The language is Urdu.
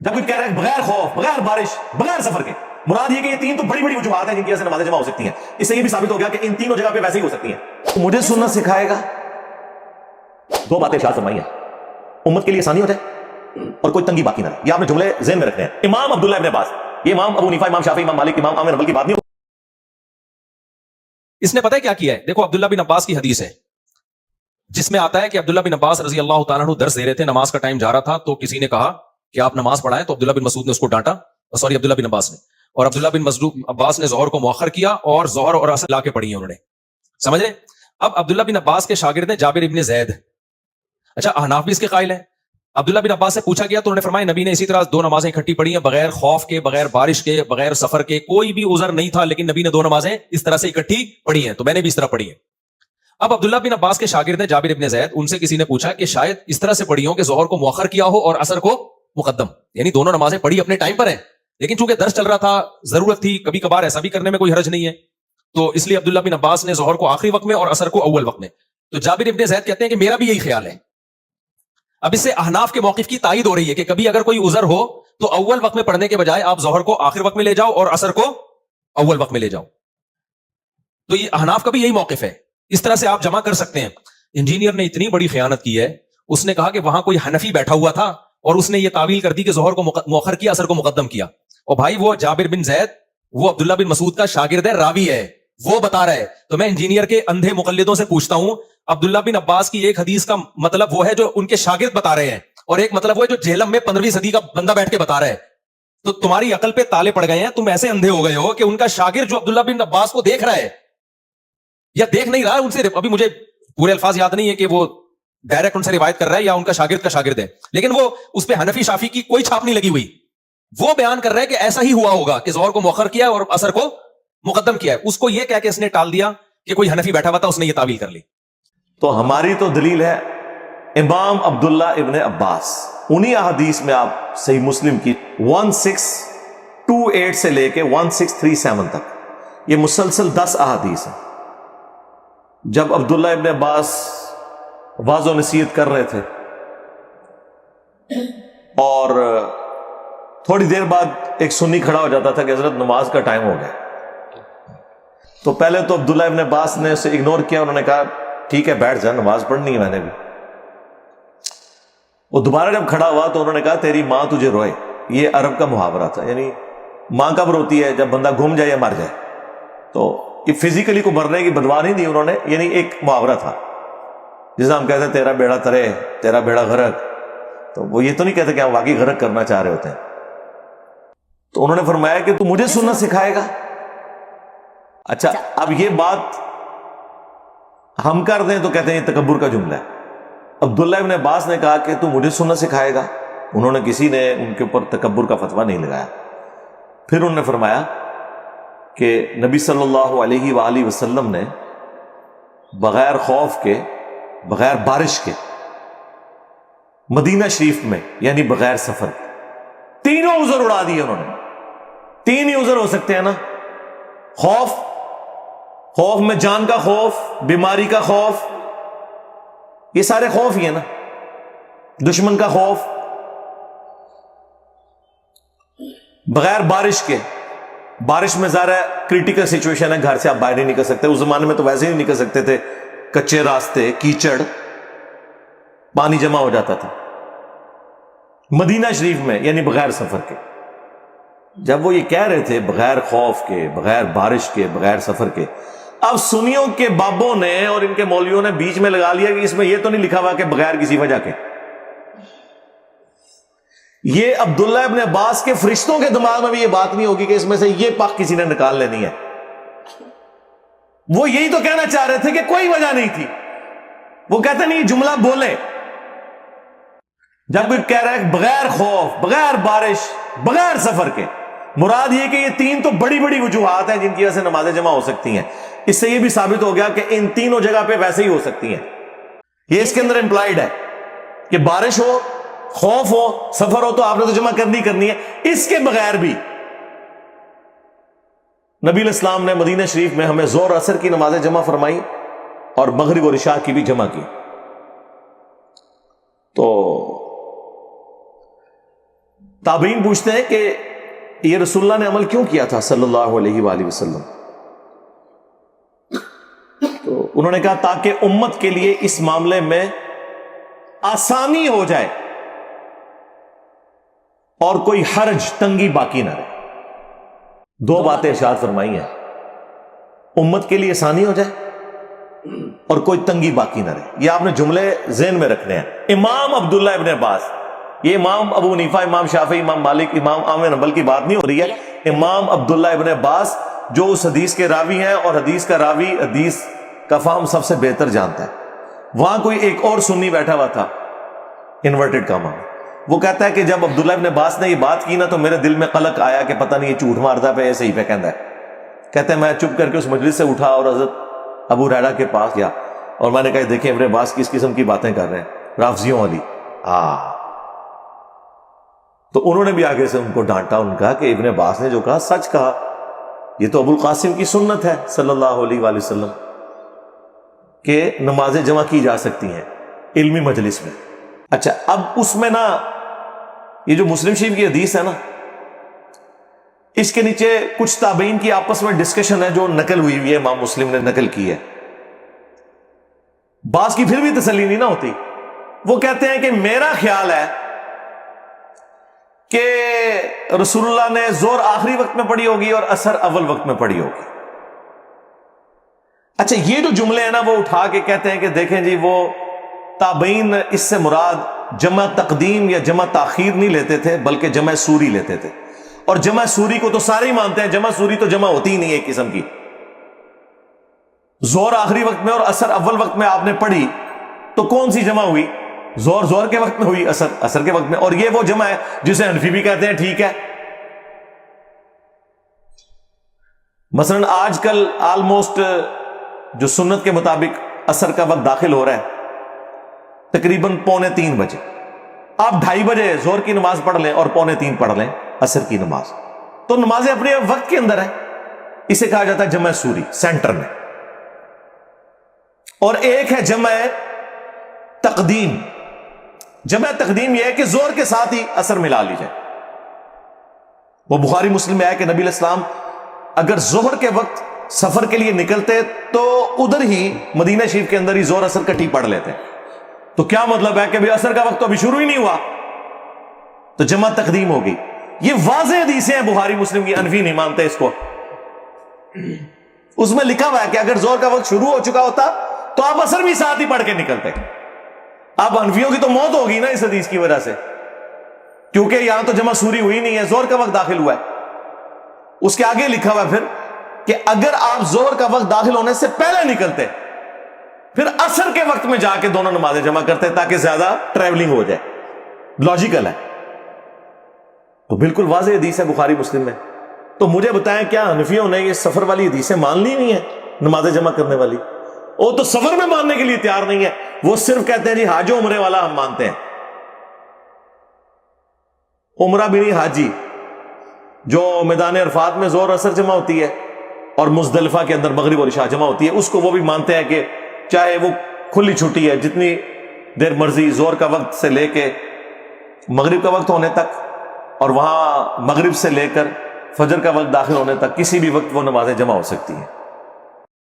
جب کوئی کہہ رہا ہے بغیر خوف، بغیر بارش، بغیر سفر کے، مراد یہ کہ یہ تین تو بڑی بڑی وجوہات ہیں جن کی وجہ سے نمازیں جمع ہو سکتی ہیں. اس سے یہ بھی ثابت ہو گیا کہ ان تینوں جگہ پہ ویسے ہی ہو سکتی ہیں. مجھے سننا سکھائے گا. دو باتیں ارشاد فرمائی ہیں امت کے لیے آسانی ہو جائے اور کوئی تنگی باقی نہ رہے. یہ آپ نے جملے ذہن میں رکھنے ہیں. امام عبداللہ ابن عباس، یہ امام ابو حنیفہ، امام شافعی، امام مالک، امام احمد بن حنبل کی بات نہیں. اس نے پتہ ہے کیا کیا ہے؟ دیکھو عبداللہ بن عباس کی حدیث ہے جس میں آتا ہے کہ عبداللہ بن عباس رضی اللہ تعالیٰ عنہ درس دے رہے تھے، نماز کا ٹائم جا رہا تھا تو کسی نے کہا کہ آپ نماز پڑھائیں، تو عبداللہ بن مسعود نے اس کو ڈانٹا، سوری عبداللہ بن عباس نے، اور عبداللہ بن عباس نے ظہر کو مؤخر کیا اور ظہر اور عصر لا کے پڑھی ہیں انہوں نے. سمجھ رہے؟ اب عبداللہ بن عباس کے شاگرد ہیں جابر ابن زید. اچھا احناف بھی اس کے قائل ہیں. عبداللہ بن عباس سے پوچھا گیا تو انہوں نے فرمایا نبی نے اسی طرح دو نمازیں اکٹھی پڑھی ہیں، بغیر خوف کے، بغیر بارش کے، بغیر سفر کے، کوئی بھی عذر نہیں تھا لیکن نبی نے دو نمازیں اس طرح سے اکٹھی پڑھی ہیں، تو میں نے بھی اس طرح پڑھی ہیں. اب عبداللہ بن عباس کے شاگرد ہیں جابر ابن زید، ان سے کسی نے پوچھا کہ شاید اس طرح سے پڑھی ہو کہ ظہر کو مؤخر کیا ہو اور عصر کو مقدم، یعنی دونوں نمازیں پڑھی اپنے ٹائم پر ہیں لیکن چونکہ درس چل رہا تھا، ضرورت تھی، کبھی کبھار ایسا بھی کرنے میں کوئی حرج نہیں ہے، تو اس لیے عبداللہ بن عباس نے ظہر کو آخری وقت میں اور عصر کو اول وقت میں. تو جابر ابن زید کہتے ہیں کہ میرا بھی یہی خیال ہے. اب اس سے احناف کے موقف کی تائید ہو رہی ہے کہ کبھی اگر کوئی عذر ہو تو اول وقت میں پڑھنے کے بجائے آپ ظہر کو آخر وقت میں لے جاؤ اور عصر کو اول وقت میں لے جاؤ. تو یہ احناف کا بھی یہی موقف ہے. اس طرح سے آپ جمع کر سکتے ہیں. انجینئر نے اتنی بڑی خیانت کی ہے، اس نے کہا کہ وہاں کوئی حنفی بیٹھا ہوا تھا اور اس نے یہ تعویل کر دی کہ ظہر کو مؤخر کیا، عصر کو مقدم کیا. اور بھائی وہ جابر بن زید وہ عبداللہ بن مسعود کا شاگرد ہے، راوی ہے، وہ بتا رہا ہے. تو میں انجینئر کے اندھے مقلدوں سے پوچھتا ہوں، عبداللہ بن عباس کی ایک حدیث کا مطلب وہ ہے جو ان کے شاگرد بتا رہے ہیں اور ایک مطلب وہ ہے جو جہلم میں 15ویں صدی کا بندہ بیٹھ کے بتا رہا ہے. تو تمہاری عقل پہ تالے پڑ گئے ہیں، تم ایسے اندھے ہو گئے ہو کہ ان کا شاگرد جو عبداللہ بن عباس کو دیکھ رہا ہے یا دیکھ نہیں رہا ہے، ان سے ابھی مجھے پورے الفاظ یاد نہیں ہے کہ وہ ڈائریکٹ ان سے روایت کر رہا ہے یا ان کا شاگرد ہے، لیکن وہ اس پہ حنفی شافی کی کوئی چھاپ نہیں لگی ہوئی. وہ بیان کر رہا ہے کہ ایسا ہی ہوا ہوگا کہ ظہر کو مؤخر کیا اور عصر کو مقدم کیا ہے. اس کو یہ کہہ کے اس نے ٹال دیا کہ کوئی حنفی بیٹھا ہوا تھا، اس نے یہ تعویل کر لی. تو ہماری تو دلیل ہے امام عبداللہ ابن عباس. انہی احادیث میں آپ صحیح مسلم کی 1628 سے لے کے 1637 تک یہ مسلسل 10 احادیث ہیں. جب عبداللہ ابن عباس واضح و نصیحت کر رہے تھے اور تھوڑی دیر بعد ایک سنی کھڑا ہو جاتا تھا کہ حضرت نماز کا ٹائم ہو گیا، تو پہلے تو عبداللہ ابن عباس نے اسے اگنور کیا. انہوں نے کہا ٹھیک ہے بیٹھ جا، نماز پڑھنی ہے میں نے بھی. وہ دوبارہ جب کھڑا ہوا تو انہوں نے کہا تیری ماں تجھے روئے. یہ عرب کا محاورہ تھا، یعنی ماں کب روتی ہے؟ جب بندہ گم جائے یا مر جائے. تو یہ فزیکلی کو مرنے کی بدوا نہیں دی انہوں نے، یعنی ایک محاورہ تھا جس سے ہم کہتے ہیں تیرا بیڑا ترے، تیرا بیڑا غرق. تو وہ یہ تو نہیں کہتے کہ ہم واقعی غرق کرنا چاہ رہے ہوتے ہیں. تو انہوں نے فرمایا کہ تو مجھے سننا سکھائے گا. اچھا اب یہ بات ہم کر دیں تو کہتے ہیں یہ تکبر کا جملہ ہے. عبداللہ ابن عباس نے کہا کہ تو مجھے سننا سکھائے گا. انہوں نے کسی نے ان کے اوپر تکبر کا فتویٰ نہیں لگایا. پھر انہوں نے فرمایا کہ نبی صلی اللہ علیہ وآلہ وسلم نے بغیر خوف کے، بغیر بارش کے، مدینہ شریف میں یعنی بغیر سفر کے تینوں عذر اڑا دیے. انہوں نے تین ہی عذر ہو سکتے ہیں نا، خوف میں جان کا خوف، بیماری کا خوف، یہ سارے خوف ہی ہیں نا، دشمن کا خوف. بغیر بارش کے، بارش میں ظاہر ہے کریٹیکل سچویشن ہے، گھر سے آپ باہر نہیں نکل سکتے. اس زمانے میں تو ویسے ہی نہیں نکل سکتے تھے، کچے راستے، کیچڑ، پانی جمع ہو جاتا تھا. مدینہ شریف میں یعنی بغیر سفر کے. جب وہ یہ کہہ رہے تھے بغیر خوف کے، بغیر بارش کے، بغیر سفر کے، اب سنیوں کے بابوں نے اور ان کے مولویوں نے بیچ میں لگا لیا کہ اس میں یہ تو نہیں لکھا ہوا کہ بغیر کسی وجہ کے. یہ عبداللہ ابن عباس کے فرشتوں کے دماغ میں بھی یہ بات نہیں ہوگی کہ اس میں سے یہ پاک کسی نے نکال لینی ہے. وہ یہی تو کہنا چاہ رہے تھے کہ کوئی وجہ نہیں تھی. وہ کہتے نہیں جملہ بولے. جب کوئی کہہ رہا ہے بغیر خوف، بغیر بارش، بغیر سفر کے، مراد یہ کہ یہ تین تو بڑی بڑی وجوہات ہیں جن کی وجہ سے نمازیں جمع ہو سکتی ہیں. اس سے یہ بھی ثابت ہو گیا کہ ان تینوں جگہ پہ ویسے ہی ہو سکتی ہیں. یہ اس کے اندر امپلائڈ ہے کہ بارش ہو، خوف ہو، سفر ہو تو آپ نے تو جمع کرنی ہے. اس کے بغیر بھی نبی علیہ السلام نے مدینہ شریف میں ہمیں ظہر عصر کی نمازیں جمع فرمائی اور مغرب اور عشاء کی بھی جمع کی. تو تابعین پوچھتے ہیں کہ یہ رسول اللہ نے عمل کیوں کیا تھا صلی اللہ علیہ وآلہ وسلم؟ تو انہوں نے کہا تاکہ امت کے لیے اس معاملے میں آسانی ہو جائے اور کوئی حرج تنگی باقی نہ رہے. دو باتیں ارشاد فرمائی ہیں، امت کے لیے آسانی ہو جائے اور کوئی تنگی باقی نہ رہے. یہ آپ نے جملے ذہن میں رکھنے ہیں. امام عبداللہ ابن عباس، یہ امام ابو حنیفہ، امام شافعی، امام مالک، امام احمد بن حنبل کی بات نہیں ہو رہی ہے. امام عبداللہ ابن عباس جو اس حدیث کے راوی ہیں، اور حدیث کا راوی حدیث کا فہم سب سے بہتر جانتا ہے. وہاں کوئی ایک اور سنی بیٹھا ہوا تھا، انورٹڈ کاما، وہ کہتا ہے کہ جب عبداللہ ابن عباس نے یہ بات کی نا تو میرے دل میں قلق آیا کہ پتہ نہیں یہ جھوٹ مارتا پہ ایسے ہی پہ کہتا ہے. کہتے ہیں میں چپ کر کے اس مجلس سے اٹھا اور حضرت ابو ہریرہ کے پاس گیا اور میں نے کہا دیکھیں ابن عباس کس قسم کی باتیں کر رہے ہیں، رافضیوں والی. تو انہوں نے بھی آگے سے ان کو ڈانٹا، ان کا کہ ابن عباس نے جو کہا سچ کہا، یہ تو ابو القاسم کی سنت ہے صلی اللہ علیہ وآلہ وسلم کہ نمازیں جمع کی جا سکتی ہیں علمی مجلس میں. اچھا، اب اس میں نا یہ جو مسلم شریف کی حدیث ہے نا، اس کے نیچے کچھ تابعین کی آپس میں ڈسکشن ہے جو نقل ہوئی ہے، امام مسلم نے نقل کی ہے. بعض کی پھر بھی تسلی نہیں نہ ہوتی. وہ کہتے ہیں کہ میرا خیال ہے کہ رسول اللہ نے زور آخری وقت میں پڑھی ہوگی اور عصر اول وقت میں پڑھی ہوگی. اچھا، یہ جو جملے ہیں نا وہ اٹھا کے کہتے ہیں کہ دیکھیں جی وہ تابعین اس سے مراد جمع تقدیم یا جمع تاخیر نہیں لیتے تھے بلکہ جمع سوری لیتے تھے. اور جمع سوری کو تو سارے ہی مانتے ہیں، جمع سوری تو جمع ہوتی ہی نہیں ہے ایک قسم کی. زور آخری وقت میں اور عصر اول وقت میں آپ نے پڑھی تو کون سی جمع ہوئی؟ زور کے وقت میں ہوئی، عصر کے وقت میں. اور یہ وہ جمع ہے جسے حنفی بھی کہتے ہیں ٹھیک ہے. مثلا آج کل آلموسٹ جو سنت کے مطابق عصر کا وقت داخل ہو رہا ہے تقریباً 2:45 بجے. آپ 2:30 بجے زور کی نماز پڑھ لیں اور 2:45 پڑھ لیں عصر کی نماز، تو نمازیں اپنے وقت کے اندر ہیں. اسے کہا جاتا ہے جمع سوری سینٹر میں. اور ایک ہے جمع تقدیم. جمع تقدیم یہ ہے کہ زور کے ساتھ ہی عصر ملا لی جائے. وہ بخاری مسلم میں ہے کہ نبی علیہ السلام اگر ظہر کے وقت سفر کے لیے نکلتے تو ادھر ہی مدینہ شریف کے اندر ہی زور عصر کٹھی پڑھ لیتے. تو کیا مطلب ہے کہ بھی عصر کا وقت تو ابھی شروع ہی نہیں ہوا، تو جمع تقدیم ہوگی. یہ واضح حدیثیں ہیں بخاری مسلم کی، انفی نہیں مانتے اس کو. اس میں لکھا ہوا ہے کہ اگر زور کا وقت شروع ہو چکا ہوتا تو آپ عصر بھی ساتھ ہی پڑھ کے نکلتے. اب انفیوں کی تو موت ہوگی نا اس حدیث کی وجہ سے، کیونکہ یہاں تو جمع سوری ہوئی نہیں ہے، زور کا وقت داخل ہوا ہے. اس کے آگے لکھا ہوا ہے پھر کہ اگر آپ زور کا وقت داخل ہونے سے پہلے نکلتے پھر عصر کے وقت میں جا کے دونوں نمازیں جمع کرتے تاکہ زیادہ ٹریولنگ ہو جائے. لاجیکل ہے. تو بالکل واضح حدیث ہے بخاری مسلم میں. تو مجھے بتائیں کیا حنفیوں نے یہ سفر والی حدیثیں مان لی نہیں ہے نمازیں جمع کرنے والی؟ وہ تو سفر میں ماننے کے لیے تیار نہیں ہے. وہ صرف کہتے ہیں جی حاج و عمرے والا ہم مانتے ہیں. عمرہ بھی نہیں، حاجی جو میدان عرفات میں زور اثر جمع ہوتی ہے اور مزدلفہ کے اندر مغرب اور عشاء جمع ہوتی ہے، اس کو وہ بھی مانتے ہیں کہ چاہے وہ کھلی چھٹی ہے جتنی دیر مرضی زور کا وقت سے لے کے مغرب کا وقت ہونے تک اور وہاں مغرب سے لے کر فجر کا وقت داخل ہونے تک کسی بھی وقت وہ نمازیں جمع ہو سکتی ہیں.